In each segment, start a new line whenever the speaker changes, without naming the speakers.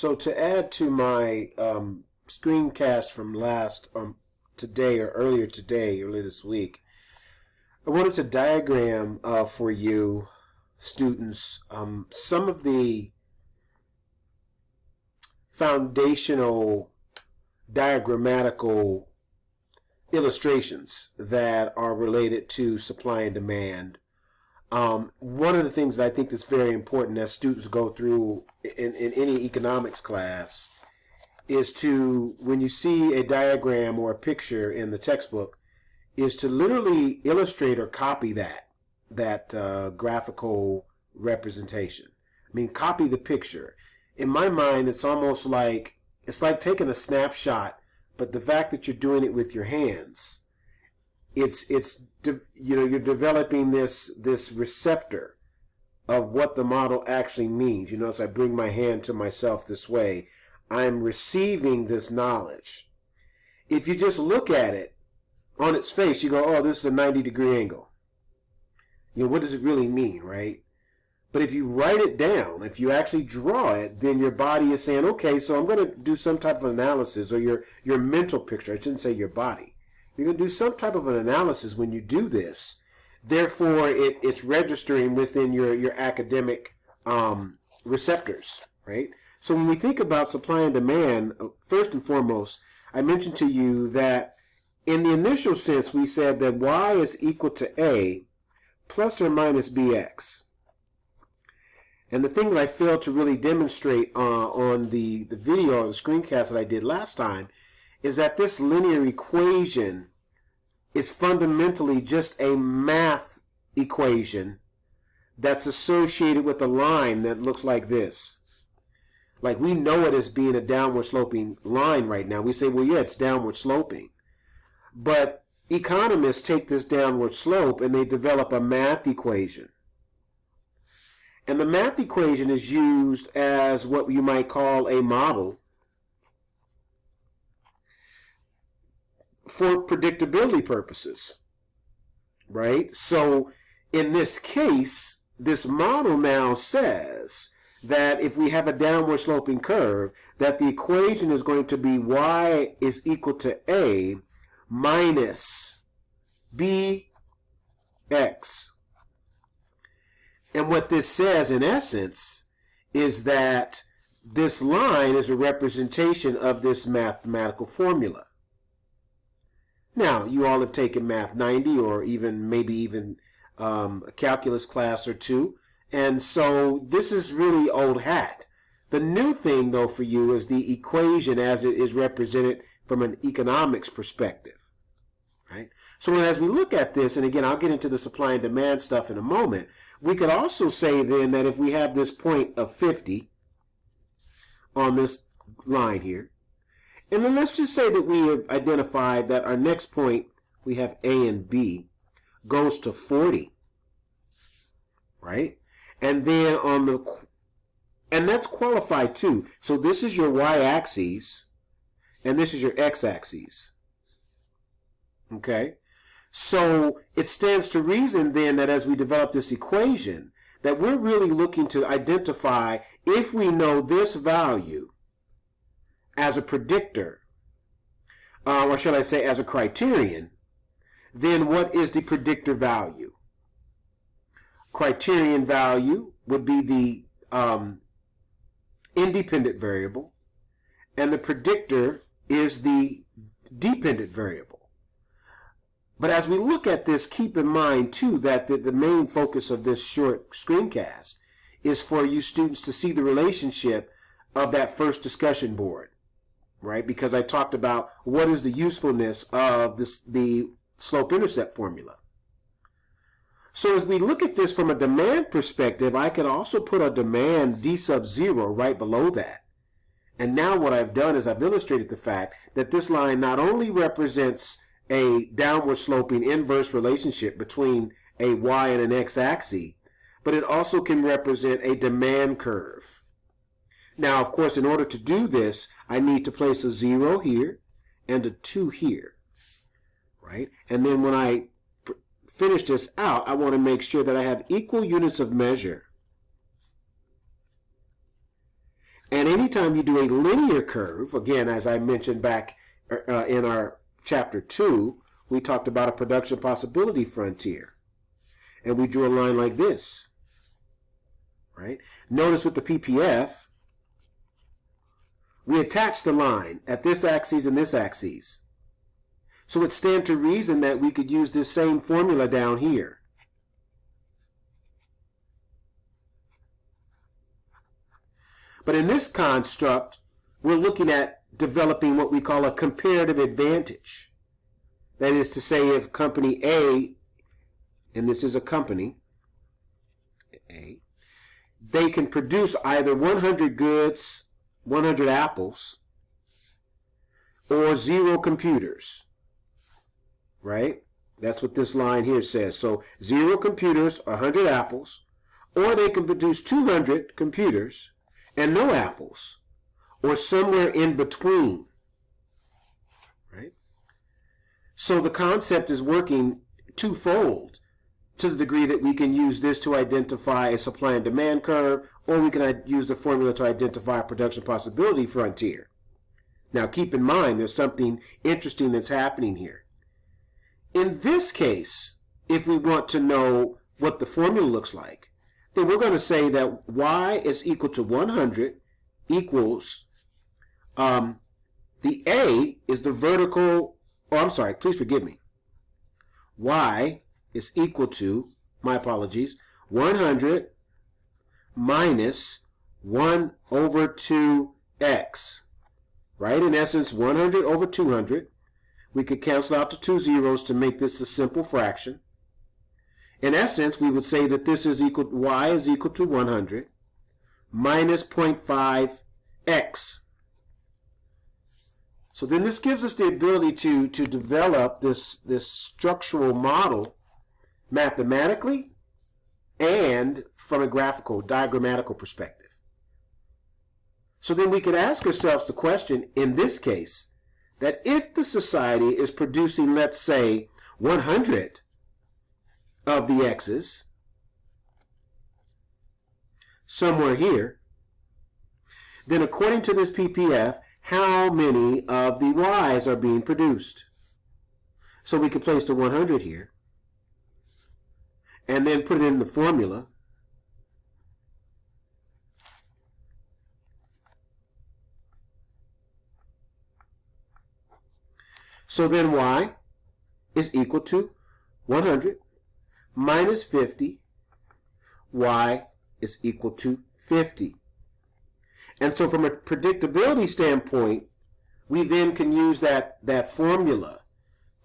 So to add to my screencast from last today or earlier this week, I wanted to diagram for you students some of the foundational diagrammatical illustrations that are related to supply and demand. One of the things that I think that's very important as students go through in any economics class is to, when you see a diagram or a picture in the textbook, is to literally illustrate or copy that graphical representation. I mean, copy the picture. In my mind, it's almost like, it's like taking a snapshot, but the fact that you're doing it with your hands, you're developing this receptor of what the model actually means. You notice I bring my hand to myself this way. I'm receiving this knowledge. If you just look at it on its face, you go, oh, this is a 90-degree angle. You know, what does it really mean, right? But if you write it down, if you actually draw it, then your body is saying, okay, so I'm going to do some type of analysis, or your mental picture. I shouldn't say your body. You're going to do some type of an analysis when you do this. Therefore, it's registering within your academic receptors, right? So when we think about supply and demand, first and foremost, I mentioned to you that in the initial sense, we said that y is equal to a plus or minus bx. And the thing that I failed to really demonstrate on the video or the screencast that I did last time is that this linear equation is fundamentally just a math equation that's associated with a line that looks like this. Like, we know it as being a downward sloping line right now. We say, well, yeah, it's downward sloping. But economists take this downward slope and they develop a math equation. And the math equation is used as what you might call a model for predictability purposes, right? So in this case, this model now says that if we have a downward sloping curve, that the equation is going to be y is equal to a minus bx. And what this says, in essence, is that this line is a representation of this mathematical formula. Now, you all have taken Math 90 or maybe even a calculus class or two, and so this is really old hat. The new thing, though, for you is the equation as it is represented from an economics perspective, right? So as we look at this, and again, I'll get into the supply and demand stuff in a moment, we could also say then that if we have this point of 50 on this line here, and then let's just say that we have identified that our next point, we have A and B, goes to 40, right? And then and that's qualified too. So this is your y-axis, and this is your x-axis, okay? So it stands to reason then that as we develop this equation, that we're really looking to identify, if we know this value as a predictor, or should I say as a criterion, then what is the predictor value? Criterion value would be the independent variable, and the predictor is the dependent variable. But as we look at this, keep in mind, too, that the main focus of this short screencast is for you students to see the relationship of that first discussion board, right? Because I talked about what is the usefulness of the slope-intercept formula. So as we look at this from a demand perspective, I could also put a demand d sub 0 right below that. And now what I've done is I've illustrated the fact that this line not only represents a downward sloping inverse relationship between a y and an x-axis, but it also can represent a demand curve. Now, of course, in order to do this, I need to place a 0 here and a 2 here, right? And then when I finish this out, I want to make sure that I have equal units of measure. And anytime you do a linear curve, again, as I mentioned back in our chapter 2, we talked about a production possibility frontier. And we drew a line like this. Right? Notice with the PPF, we attach the line at this axis and this axis. So it stands to reason that we could use this same formula down here. But in this construct, we're looking at developing what we call a comparative advantage. That is to say, if company A, and this is a company, A, they can produce either 100 goods, 100 apples, or 0 computers, right? That's what this line here says. So 0 computers or 100 apples, or they can produce 200 computers and no apples, or somewhere in between, right? So the concept is working twofold, to the degree that we can use this to identify a supply and demand curve, or we can use the formula to identify a production possibility frontier. Now keep in mind, there's something interesting that's happening here. In this case, if we want to know what the formula looks like, then we're going to say that y is equal to 100 equals, the A is the vertical, oh, I'm sorry, please forgive me. Y is equal to, my apologies, 100 minus 1 over 2x, right? In essence, 100 over 200. We could cancel out the 2 zeros to make this a simple fraction. In essence, we would say that this is equal, y is equal to 100 minus 0.5x. So then this gives us the ability to develop this structural model mathematically and from a graphical, diagrammatical perspective. So then we could ask ourselves the question, in this case, that if the society is producing, let's say, 100 of the x's somewhere here, then according to this PPF, how many of the y's are being produced? So we could place the 100 here and then put it in the formula. So then y is equal to 100 minus 50. Y is equal to 50. And so from a predictability standpoint, we then can use that formula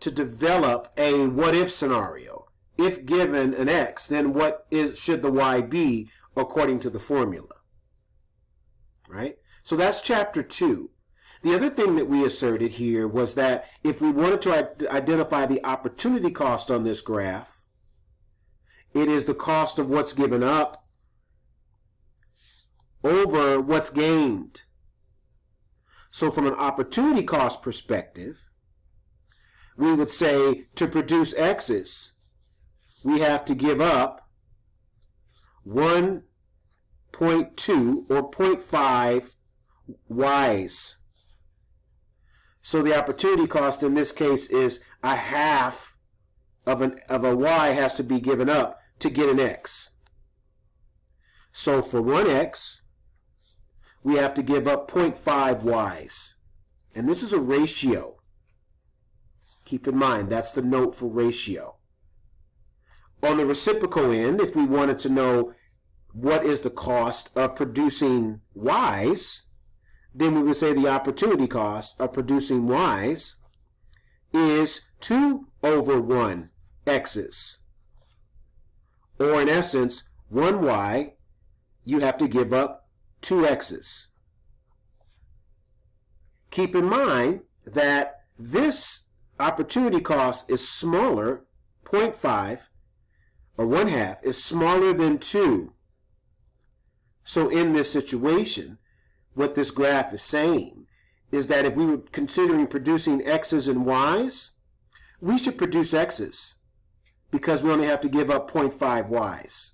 to develop a what-if scenario. If given an x, then what should the y be according to the formula? Right? So that's chapter 2. The other thing that we asserted here was that if we wanted to identify the opportunity cost on this graph, it is the cost of what's given up over what's gained. So from an opportunity cost perspective, we would say to produce x's, we have to give up 1.2 or 0.5 y's. So the opportunity cost in this case is a half of a y has to be given up to get an x. So for 1x, we have to give up 0.5 y's. And this is a ratio. Keep in mind, that's the note for ratio. On the reciprocal end, if we wanted to know what is the cost of producing y's, then we would say the opportunity cost of producing y's is 2 over 1 x's. Or in essence, 1 y, you have to give up 2 x's. Keep in mind that this opportunity cost is smaller, 0.5, or 1/2, is smaller than 2. So in this situation, what this graph is saying is that if we were considering producing x's and y's, we should produce x's because we only have to give up 0.5 y's.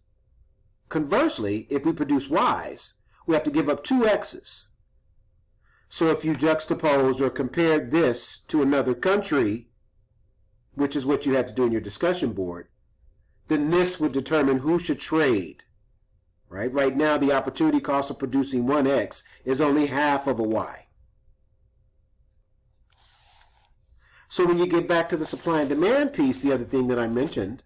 Conversely, if we produce y's, we have to give up 2 x's. So if you juxtaposed or compared this to another country, which is what you had to do in your discussion board, then this would determine who should trade. Right now, the opportunity cost of producing 1x is only half of a y. So when you get back to the supply and demand piece, the other thing that I mentioned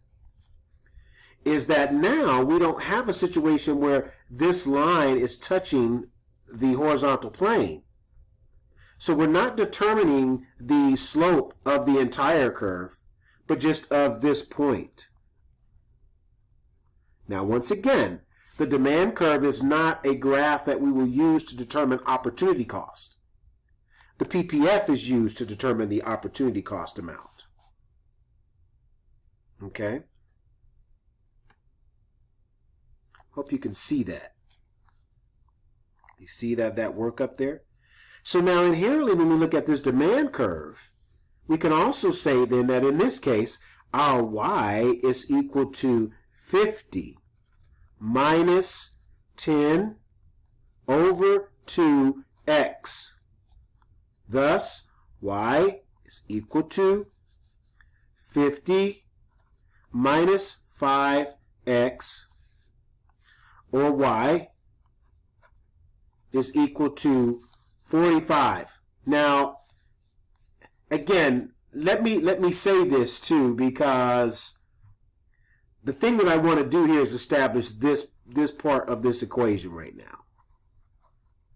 is that now we don't have a situation where this line is touching the horizontal plane. So we're not determining the slope of the entire curve, but just of this point. Now, once again, the demand curve is not a graph that we will use to determine opportunity cost. The PPF is used to determine the opportunity cost amount. Okay? Hope you can see that. You see that work up there? So now inherently when we look at this demand curve, we can also say then that in this case, our y is equal to 50 minus 10 over 2x. Thus, y is equal to 50 minus 5x, or y is equal to 45. Now, again, let me say this too, because the thing that I want to do here is establish this part of this equation right now.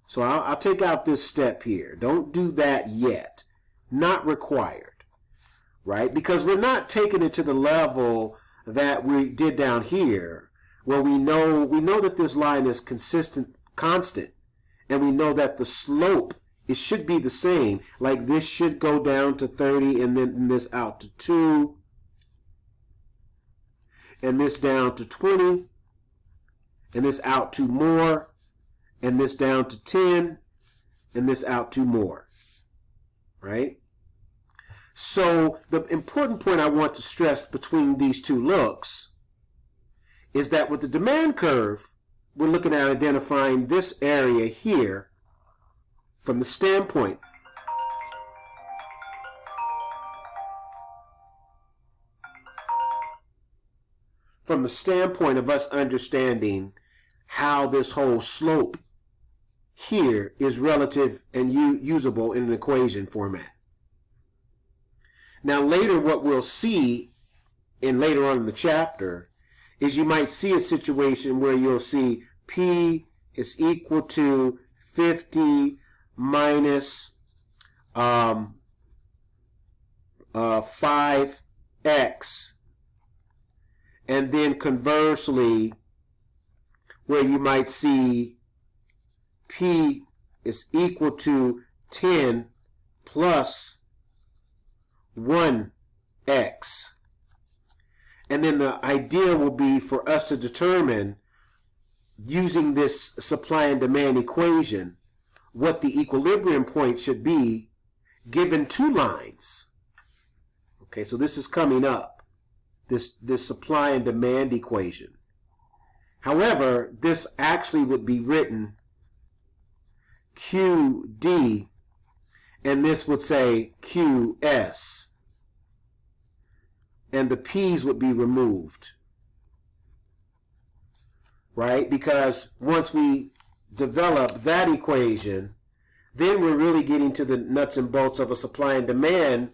So I'll take out this step here. Don't do that yet. Not required, right? Because we're not taking it to the level that we did down here, where we know that this line is constant, and we know that the slope, it should be the same. Like this should go down to 30, and then this out to 2, and this down to 20, and this out to more, and this down to 10, and this out to more, right? So the important point I want to stress between these two looks is that with the demand curve, we're looking at identifying this area here from the standpoint of us understanding how this whole slope here is relative and usable in an equation format. Now later what we'll see later on in the chapter is you might see a situation where you'll see P is equal to 50 minus 5x, and then conversely where you might see P is equal to 10 plus 1x. And then the idea will be for us to determine, using this supply and demand equation, what the equilibrium point should be given 2 lines. Okay, so this is coming up, this supply and demand equation. However, this actually would be written QD, and this would say QS. And the P's would be removed, right? Because once we develop that equation, then we're really getting to the nuts and bolts of a supply and demand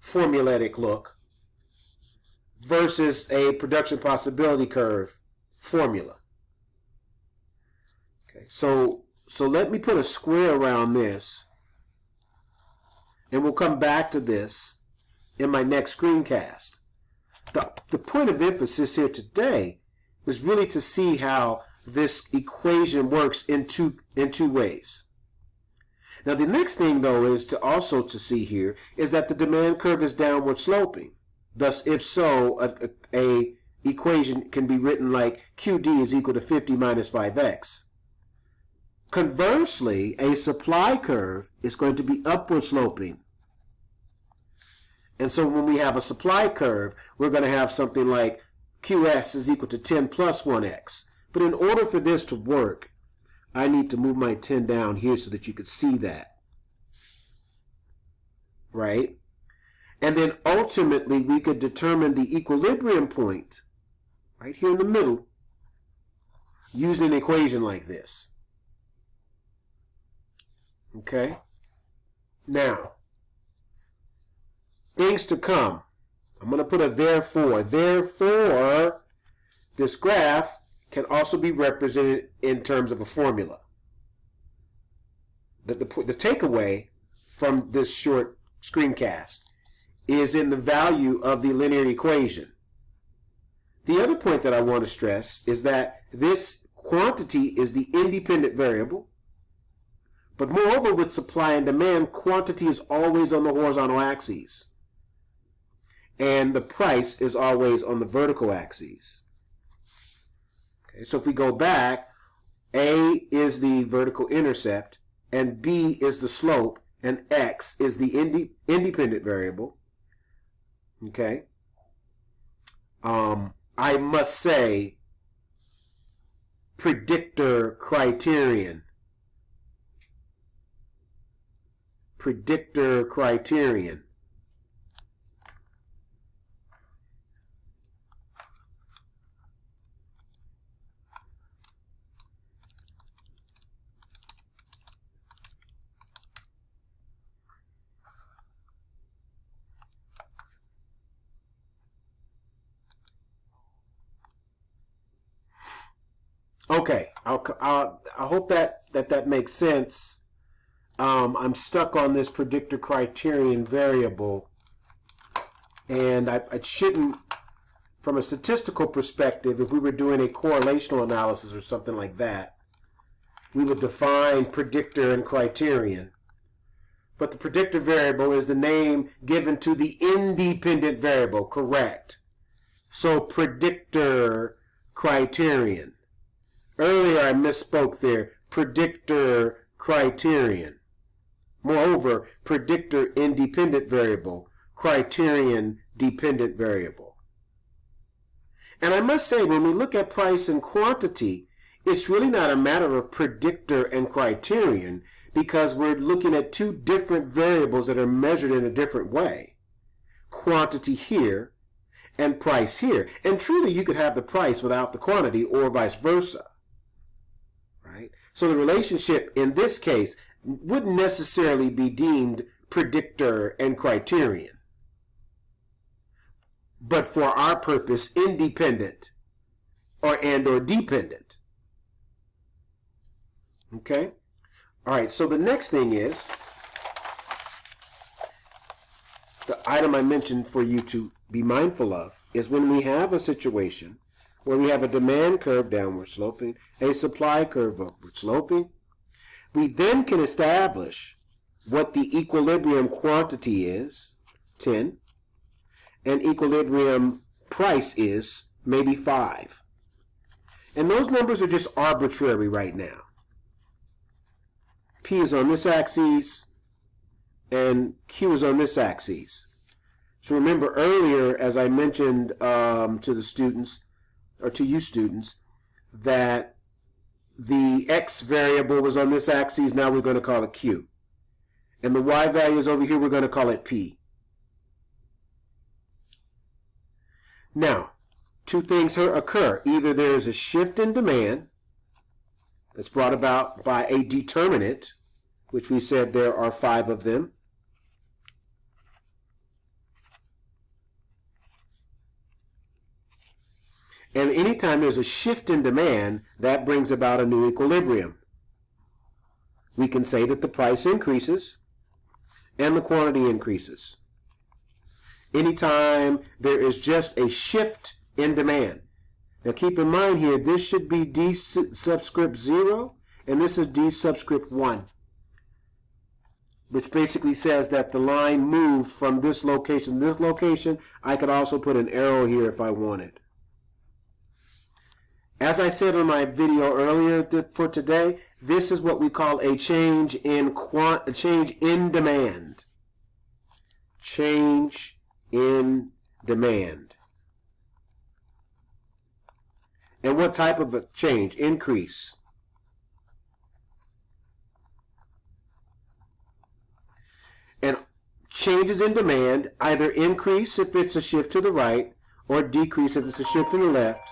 formulatic look versus a production possibility curve formula. Okay, so let me put a square around this, and we'll come back to this in my next screencast. The point of emphasis here today is really to see how this equation works in two ways. Now the next thing though is to also to see here is that the demand curve is downward sloping. Thus, if so, a equation can be written like QD is equal to 50 minus 5x. Conversely, a supply curve is going to be upward sloping. And so when we have a supply curve, we're going to have something like QS is equal to 10 plus 1x. But in order for this to work, I need to move my 10 down here so that you could see that. Right? And then ultimately we could determine the equilibrium point right here in the middle using an equation like this. Okay? Now, things to come. I'm going to put a therefore. Therefore, this graph can also be represented in terms of a formula. The takeaway from this short screencast is in the value of the linear equation. The other point that I want to stress is that this quantity is the independent variable, but moreover with supply and demand, quantity is always on the horizontal axis, and the price is always on the vertical axis. Okay, so if we go back, A is the vertical intercept, and B is the slope, and X is the independent variable. Okay. I must say, predictor criterion. Predictor criterion. Okay, I hope that makes sense. I'm stuck on this predictor criterion variable, and I shouldn't, from a statistical perspective, if we were doing a correlational analysis or something like that, we would define predictor and criterion. But the predictor variable is the name given to the independent variable, correct? So predictor criterion. Earlier I misspoke there. Predictor criterion. Moreover, predictor independent variable, criterion dependent variable. And I must say, when we look at price and quantity, it's really not a matter of predictor and criterion, because we're looking at two different variables that are measured in a different way. Quantity here and price here. And truly you could have the price without the quantity, or vice versa. Right? So the relationship in this case wouldn't necessarily be deemed predictor and criterion, but for our purpose, independent or dependent. Okay? All right, so the next thing is the item I mentioned for you to be mindful of is when we have a situation where we have a demand curve downward sloping, a supply curve upward sloping, we then can establish what the equilibrium quantity is, 10, and equilibrium price is maybe 5. And those numbers are just arbitrary right now. P is on this axis, and Q is on this axis. So remember earlier, as I mentioned to the students, or to you students, that the X variable was on this axis, now we're going to call it Q. And the Y value is over here, we're going to call it P. Now, two things here occur. Either there is a shift in demand that's brought about by a determinant, which we said there are 5 of them. And anytime there's a shift in demand, that brings about a new equilibrium. We can say that the price increases and the quantity increases. Anytime there is just a shift in demand. Now keep in mind here, this should be D subscript 0, and this is D subscript 1, which basically says that the line moved from this location to this location. I could also put an arrow here if I wanted. As I said in my video earlier for today, this is what we call a change in demand. Change in demand. And what type of a change? Increase. changes in demand either increase if it's a shift to the right or decrease if it's a shift to the left,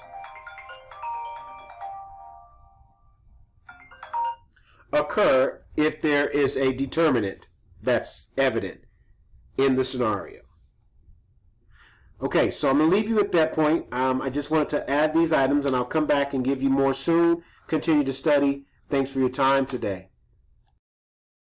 occur if there is a determinant that's evident in the scenario. Okay, so I'm going to leave you at that point. I just wanted to add these items, and I'll come back and give you more soon. Continue to study. Thanks for your time today.